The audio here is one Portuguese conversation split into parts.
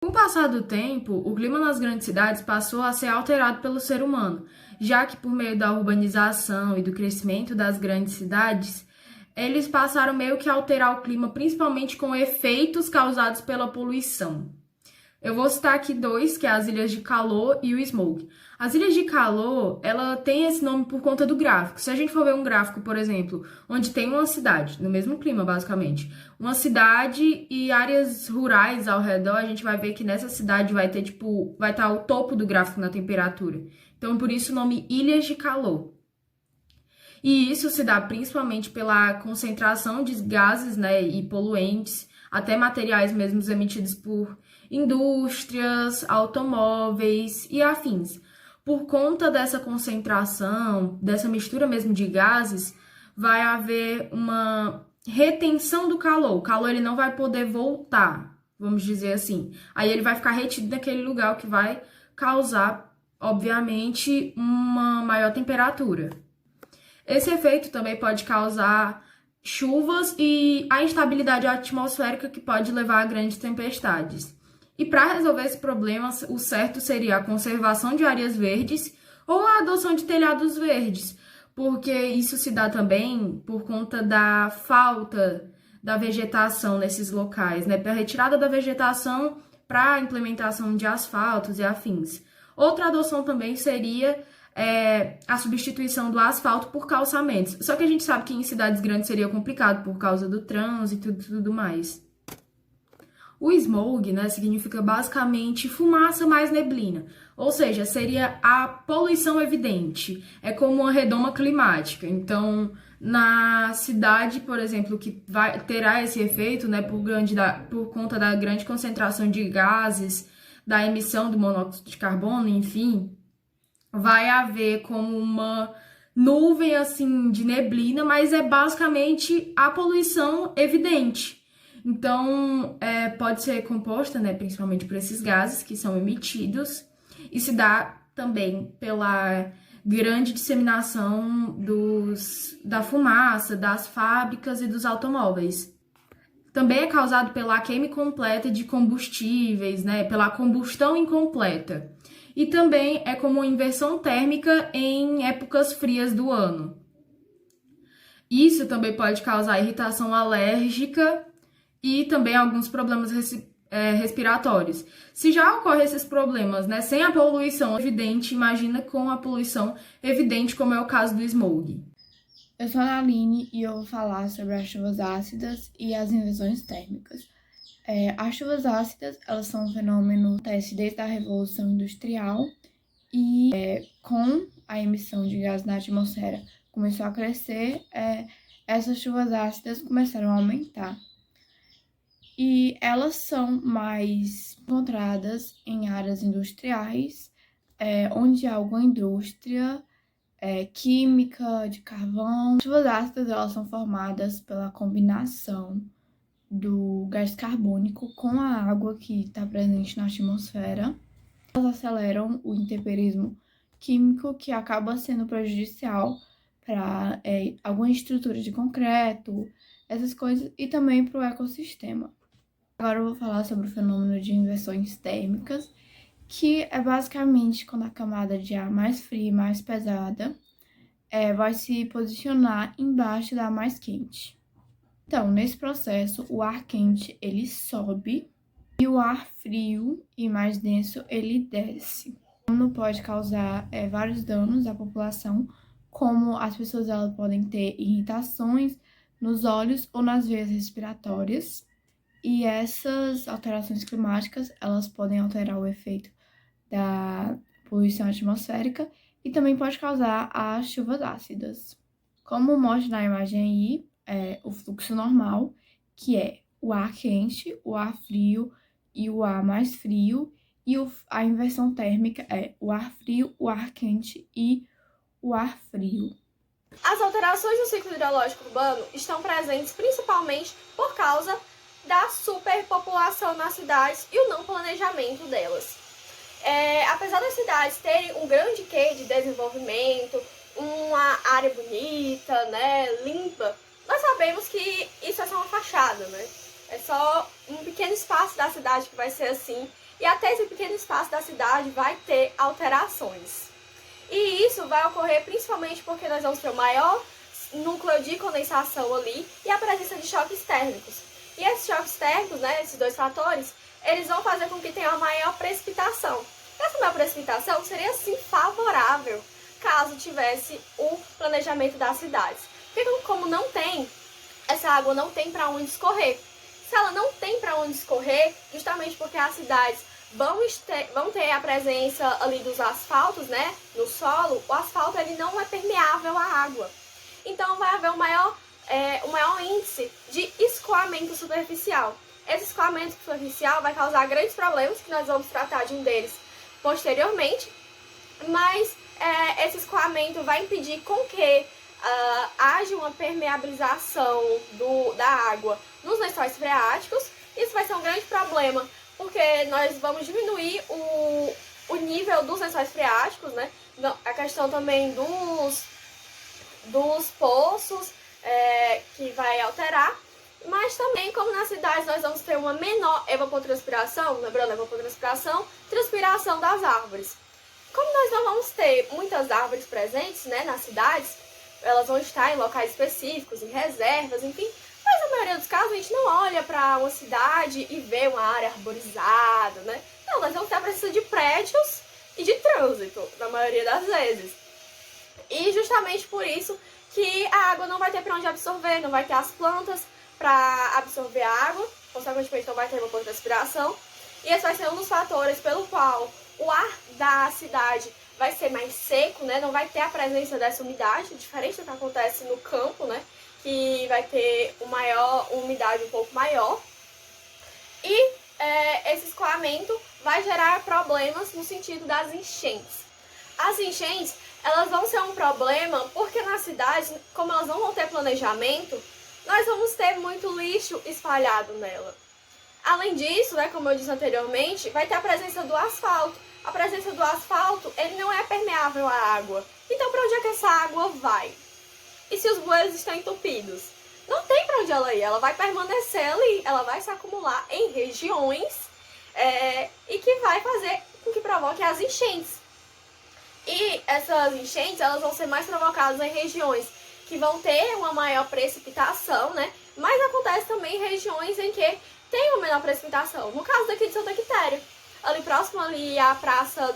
Com o passar do tempo, o clima nas grandes cidades passou a ser alterado pelo ser humano, já que por meio da urbanização e do crescimento das grandes cidades, eles passaram meio que a alterar o clima, principalmente com efeitos causados pela poluição. Eu vou citar aqui dois, que é as ilhas de calor e o smog. As ilhas de calor, ela tem esse nome por conta do gráfico. Se a gente for ver um gráfico, por exemplo, onde tem uma cidade, no mesmo clima, basicamente, uma cidade e áreas rurais ao redor, a gente vai ver que nessa cidade vai ter, vai estar o topo do gráfico na temperatura. Então, por isso o nome Ilhas de Calor. E isso se dá principalmente pela concentração de gases, né, e poluentes, até materiais mesmos emitidos por indústrias, automóveis e afins. Por conta dessa concentração, dessa mistura mesmo de gases, vai haver uma retenção do calor. O calor ele não vai poder voltar, vamos dizer assim. Aí ele vai ficar retido naquele lugar, o que vai causar, obviamente, uma maior temperatura. Esse efeito também pode causar chuvas e a instabilidade atmosférica que pode levar a grandes tempestades. E para resolver esse problema, o certo seria a conservação de áreas verdes ou a adoção de telhados verdes, porque isso se dá também por conta da falta da vegetação nesses locais, né? Para a retirada da vegetação para a implementação de asfaltos e afins. Outra adoção também seria a substituição do asfalto por calçamentos. Só que a gente sabe que em cidades grandes seria complicado por causa do trânsito e tudo mais. O smog, né, significa basicamente fumaça mais neblina, ou seja, seria a poluição evidente. É como uma redoma climática. Então, na cidade, por exemplo, que terá esse efeito, né, por conta da grande concentração de gases, da emissão do monóxido de carbono, enfim, vai haver como uma nuvem assim de neblina, mas é basicamente a poluição evidente. Então, pode ser composta, né, principalmente por esses gases que são emitidos, e se dá também pela grande disseminação da fumaça, das fábricas e dos automóveis. Também é causado pela queima incompleta de combustíveis, né, pela combustão incompleta. E também é como uma inversão térmica em épocas frias do ano. Isso também pode causar irritação alérgica e também alguns problemas respiratórios. Se já ocorrem esses problemas, né, sem a poluição evidente, imagina com a poluição evidente, como é o caso do smog. Eu sou a Aline e eu vou falar sobre as chuvas ácidas e as inversões térmicas. As chuvas ácidas, elas são um fenômeno que acontece desde a Revolução Industrial e com a emissão de gás na atmosfera começou a crescer, essas chuvas ácidas começaram a aumentar. E elas são mais encontradas em áreas industriais, onde há alguma indústria química, de carvão. As chuvas ácidas, elas são formadas pela combinação do gás carbônico com a água que está presente na atmosfera. Elas aceleram o intemperismo químico, que acaba sendo prejudicial para alguma estrutura de concreto, essas coisas, e também para o ecossistema. Agora eu vou falar sobre o fenômeno de inversões térmicas, que é basicamente quando a camada de ar mais fria e mais pesada vai se posicionar embaixo da mais quente. Então, nesse processo, o ar quente ele sobe e o ar frio e mais denso ele desce. Não pode causar vários danos à população, como as pessoas elas podem ter irritações nos olhos ou nas veias respiratórias. E essas alterações climáticas, elas podem alterar o efeito da poluição atmosférica e também pode causar as chuvas ácidas. Como mostra na imagem aí, o fluxo normal, que é o ar quente, o ar frio e o ar mais frio, e a inversão térmica é o ar frio, o ar quente e o ar frio. As alterações no ciclo hidrológico urbano estão presentes principalmente por causa da superpopulação nas cidades e o não planejamento delas. Apesar das cidades terem um grande quê de desenvolvimento, uma área bonita, né, limpa, nós sabemos que isso é só uma fachada, né? É só um pequeno espaço da cidade que vai ser assim, e até esse pequeno espaço da cidade vai ter alterações. E isso vai ocorrer principalmente porque nós vamos ter o maior núcleo de condensação ali e a presença de choques térmicos. E esses choques térmicos, né, esses dois fatores, eles vão fazer com que tenha uma maior precipitação. Essa maior precipitação seria, sim, favorável caso tivesse o planejamento das cidades. Porque como não tem, essa água não tem para onde escorrer. Se ela não tem para onde escorrer, justamente porque as cidades vão ter a presença ali dos asfaltos, né, no solo, o asfalto ele não é permeável à água. Então vai haver um maior índice de escoamento superficial. Esse escoamento superficial vai causar grandes problemas, que nós vamos tratar de um deles posteriormente, mas esse escoamento vai impedir com que haja uma permeabilização da água nos lençóis freáticos. Isso vai ser um grande problema, porque nós vamos diminuir o nível dos lençóis freáticos, né? A questão também dos poços, que vai alterar, mas também, como nas cidades nós vamos ter uma menor evapotranspiração, lembrando, evapotranspiração, transpiração das árvores. Como nós não vamos ter muitas árvores presentes, né, nas cidades, elas vão estar em locais específicos, em reservas, enfim, mas na maioria dos casos a gente não olha para uma cidade e vê uma área arborizada, né? Não, nós vamos ter a presença de prédios e de trânsito, na maioria das vezes. E justamente por isso que a água não vai ter para onde absorver, não vai ter as plantas para absorver a água, consequentemente não vai ter evapotranspiração. E esse vai ser um dos fatores pelo qual o ar da cidade vai ser mais seco, né? Não vai ter a presença dessa umidade, diferente do que acontece no campo, né? Que vai ter uma umidade um pouco maior. E esse escoamento vai gerar problemas no sentido das enchentes. As enchentes, elas vão ser um problema porque nas cidades, como elas não vão ter planejamento, nós vamos ter muito lixo espalhado nela. Além disso, né, como eu disse anteriormente, vai ter a presença do asfalto. A presença do asfalto, ele não é permeável à água. Então, para onde é que essa água vai? E se os bueiros estão entupidos? Não tem para onde ela ir, ela vai permanecer ali, ela vai se acumular em regiões e que vai fazer com que provoque as enchentes. E essas enchentes, elas vão ser mais provocadas em regiões que vão ter uma maior precipitação, né? Mas acontece também em regiões em que tem uma menor precipitação. No caso daqui de Santa Quitéria, ali próximo ali à Praça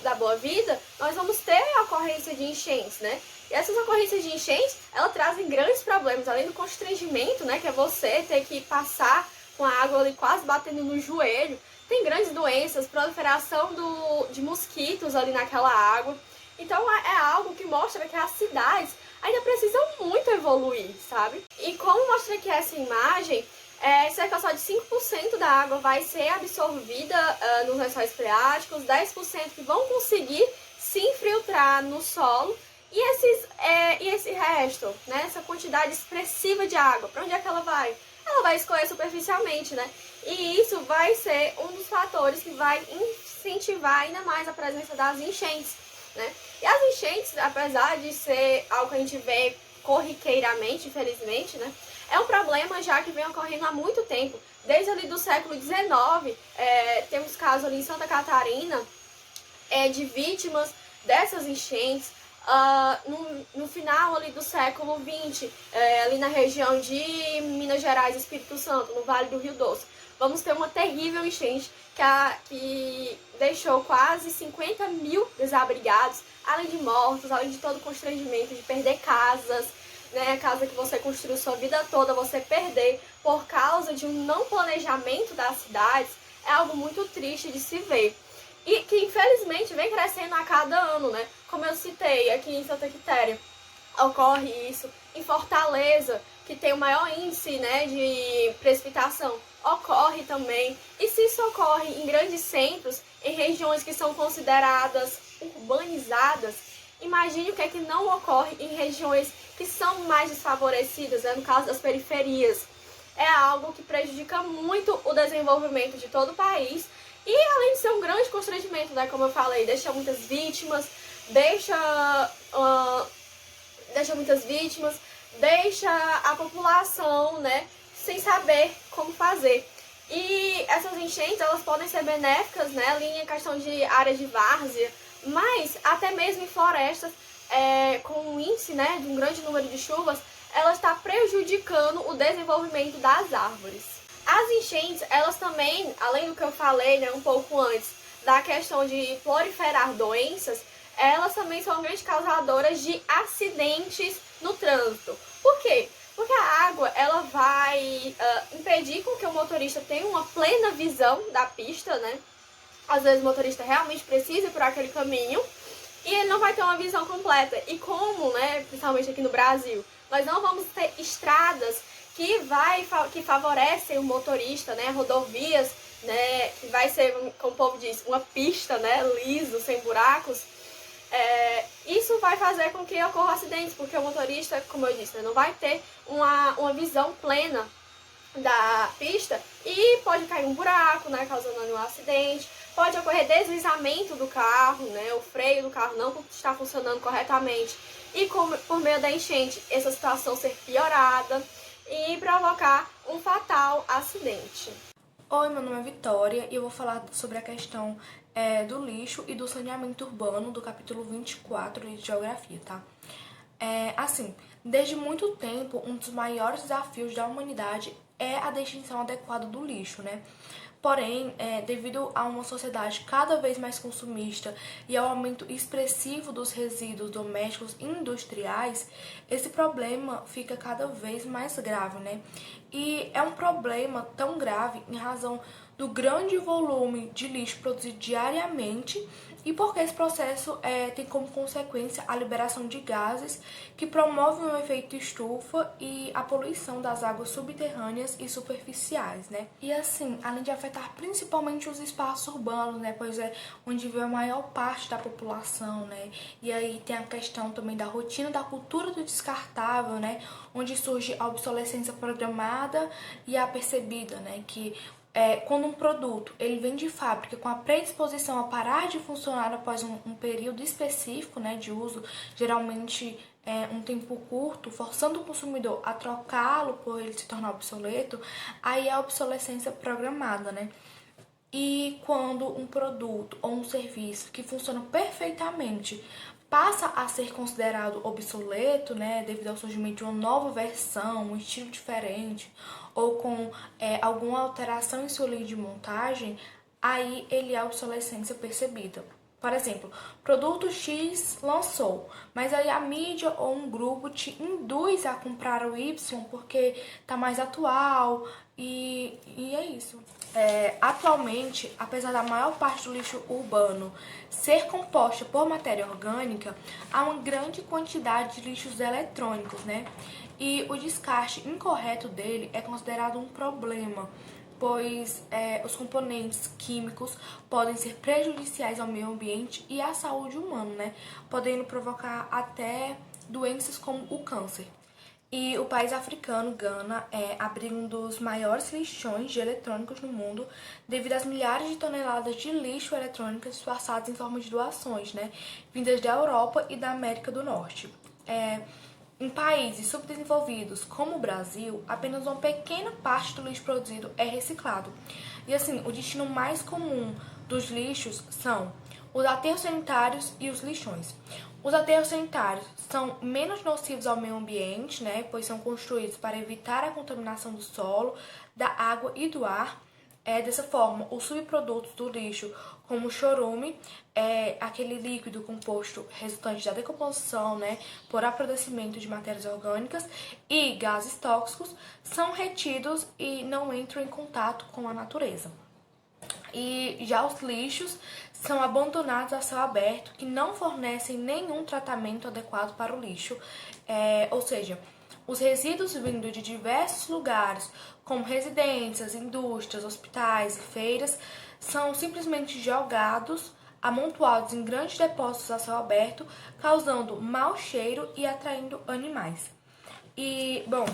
da Boa Vida, nós vamos ter a ocorrência de enchentes, né? E essas ocorrências de enchentes, elas trazem grandes problemas, além do constrangimento, né? Que é você ter que passar com a água ali quase batendo no joelho. Tem grandes doenças, proliferação de mosquitos ali naquela água. Então é algo que mostra que as cidades ainda precisam muito evoluir, sabe? E como mostra aqui essa imagem, cerca só de 5% da água vai ser absorvida nos lençóis freáticos, 10% que vão conseguir se infiltrar no solo, e esse resto, né, essa quantidade expressiva de água, para onde é que ela vai? Ela vai escorrer superficialmente, né? E isso vai ser um dos fatores que vai incentivar ainda mais a presença das enchentes, né? E as enchentes, apesar de ser algo que a gente vê corriqueiramente, infelizmente, né? É um problema já que vem ocorrendo há muito tempo. Desde ali do século XIX, temos casos ali em Santa Catarina de vítimas dessas enchentes. No final ali do século XX, ali na região de Minas Gerais e Espírito Santo, no Vale do Rio Doce, vamos ter uma terrível enchente que deixou quase 50 mil desabrigados, além de mortos, além de todo o constrangimento de perder casas, né, a casa que você construiu sua vida toda, você perder por causa de um não planejamento das cidades, é algo muito triste de se ver. E que infelizmente vem crescendo a cada ano, né? Como eu citei aqui em Santa Quitéria, ocorre isso. Em Fortaleza, que tem o maior índice, né, de precipitação, ocorre também. E se isso ocorre em grandes centros, em regiões que são consideradas urbanizadas, imagine o que é que não ocorre em regiões que são mais desfavorecidas, né? No caso das periferias. É algo que prejudica muito o desenvolvimento de todo o país. E além de ser um grande constrangimento, né, como eu falei, deixa muitas vítimas, deixa a população, né, sem saber como fazer. E essas enchentes, elas podem ser benéficas, né, ali em questão de áreas de várzea, mas até mesmo em florestas, com um índice, né, de um grande número de chuvas, ela está prejudicando o desenvolvimento das árvores. As enchentes, elas também, além do que eu falei, né, um pouco antes, da questão de proliferar doenças, elas também são grandes causadoras de acidentes no trânsito. Por quê? Porque a água, ela vai impedir com que o motorista tenha uma plena visão da pista, né? Às vezes o motorista realmente precisa ir por aquele caminho e ele não vai ter uma visão completa. E como, né, principalmente aqui no Brasil, nós não vamos ter estradas que favorecem o motorista, né, rodovias, né, que vai ser, como o povo diz, uma pista, né, liso, sem buracos, isso vai fazer com que ocorra acidentes, porque o motorista, como eu disse, né, não vai ter uma visão plena da pista e pode cair um buraco, né, causando um acidente, pode ocorrer deslizamento do carro, né, o freio do carro não está funcionando corretamente e por meio da enchente essa situação ser piorada e provocar um fatal acidente. Oi, meu nome é Vitória e eu vou falar sobre a questão do lixo e do saneamento urbano do capítulo 24 de Geografia, tá? Assim, desde muito tempo, um dos maiores desafios da humanidade é a destinação adequada do lixo, né? Porém, devido a uma sociedade cada vez mais consumista e ao aumento expressivo dos resíduos domésticos e industriais, esse problema fica cada vez mais grave, né? E é um problema tão grave em razão do grande volume de lixo produzido diariamente e porque esse processo tem como consequência a liberação de gases que promovem o efeito estufa e a poluição das águas subterrâneas e superficiais, né? E assim, além de afetar principalmente os espaços urbanos, né? Pois é onde vive a maior parte da população, né? E aí tem a questão também da rotina da cultura do descartável, né? Onde surge a obsolescência programada e a percebida, né? Que quando um produto ele vem de fábrica com a predisposição a parar de funcionar após um período específico, né, de uso, geralmente um tempo curto, forçando o consumidor a trocá-lo por ele se tornar obsoleto, aí é a obsolescência programada, né? E quando um produto ou um serviço que funciona perfeitamente passa a ser considerado obsoleto, né, devido ao surgimento de uma nova versão, um estilo diferente, ou com alguma alteração em sua linha de montagem, aí ele é a obsolescência percebida. Por exemplo, produto X lançou, mas aí a mídia ou um grupo te induz a comprar o Y porque tá mais atual e é isso. Atualmente, apesar da maior parte do lixo urbano ser composta por matéria orgânica, há uma grande quantidade de lixos eletrônicos, né? E o descarte incorreto dele é considerado um problema, pois os componentes químicos podem ser prejudiciais ao meio ambiente e à saúde humana, né? Podendo provocar até doenças como o câncer. E o país africano, Gana, abriga um dos maiores lixões de eletrônicos no mundo devido às milhares de toneladas de lixo eletrônico disfarçados em forma de doações, né? Vindas da Europa e da América do Norte. Em países subdesenvolvidos como o Brasil, apenas uma pequena parte do lixo produzido é reciclado. E assim, o destino mais comum dos lixos são os aterros sanitários e os lixões. Os aterros sanitários são menos nocivos ao meio ambiente, né, pois são construídos para evitar a contaminação do solo, da água e do ar. Dessa forma, os subprodutos do lixo, como o chorume, aquele líquido composto resultante da decomposição, né, por apodrecimento de matérias orgânicas e gases tóxicos, são retidos e não entram em contato com a natureza. E já os lixos são abandonados a céu aberto, que não fornecem nenhum tratamento adequado para o lixo, ou seja, os resíduos vindo de diversos lugares, como residências, indústrias, hospitais e feiras, são simplesmente jogados, amontoados em grandes depósitos a céu aberto, causando mau cheiro e atraindo animais. E, bom,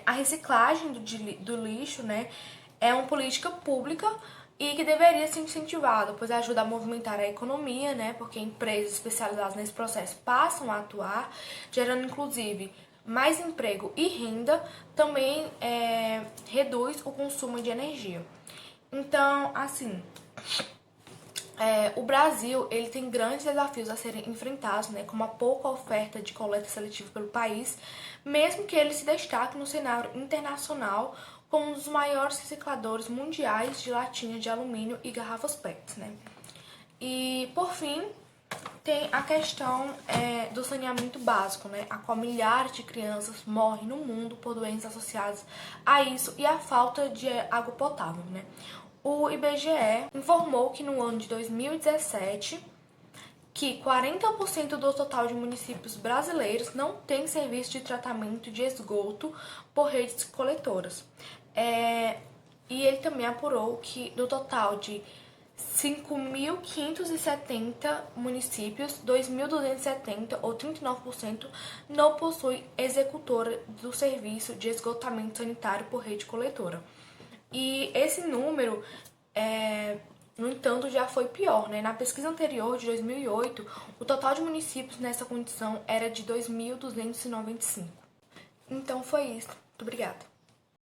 a reciclagem do lixo, né, é uma política pública e que deveria ser incentivada, pois ajuda a movimentar a economia, né, porque empresas especializadas nesse processo passam a atuar, gerando inclusive mais emprego e renda, também reduz o consumo de energia. Então, assim, o Brasil ele tem grandes desafios a serem enfrentados, né, como a pouca oferta de coleta seletiva pelo país, mesmo que ele se destaque no cenário internacional como um dos maiores recicladores mundiais de latinha de alumínio e garrafas PET, né? E, por fim, tem a questão do saneamento básico, né? A qual milhares de crianças morrem no mundo por doenças associadas a isso e a falta de água potável, né? O IBGE informou que no ano de 2017, que 40% do total de municípios brasileiros não tem serviço de tratamento de esgoto por redes coletoras. E ele também apurou que do total de 5.570 municípios, 2.270, ou 39%, não possui executora do serviço de esgotamento sanitário por rede coletora. E esse número, no entanto, já foi pior, né? Na pesquisa anterior, de 2008, o total de municípios nessa condição era de 2.295. Então foi isso. Muito obrigada.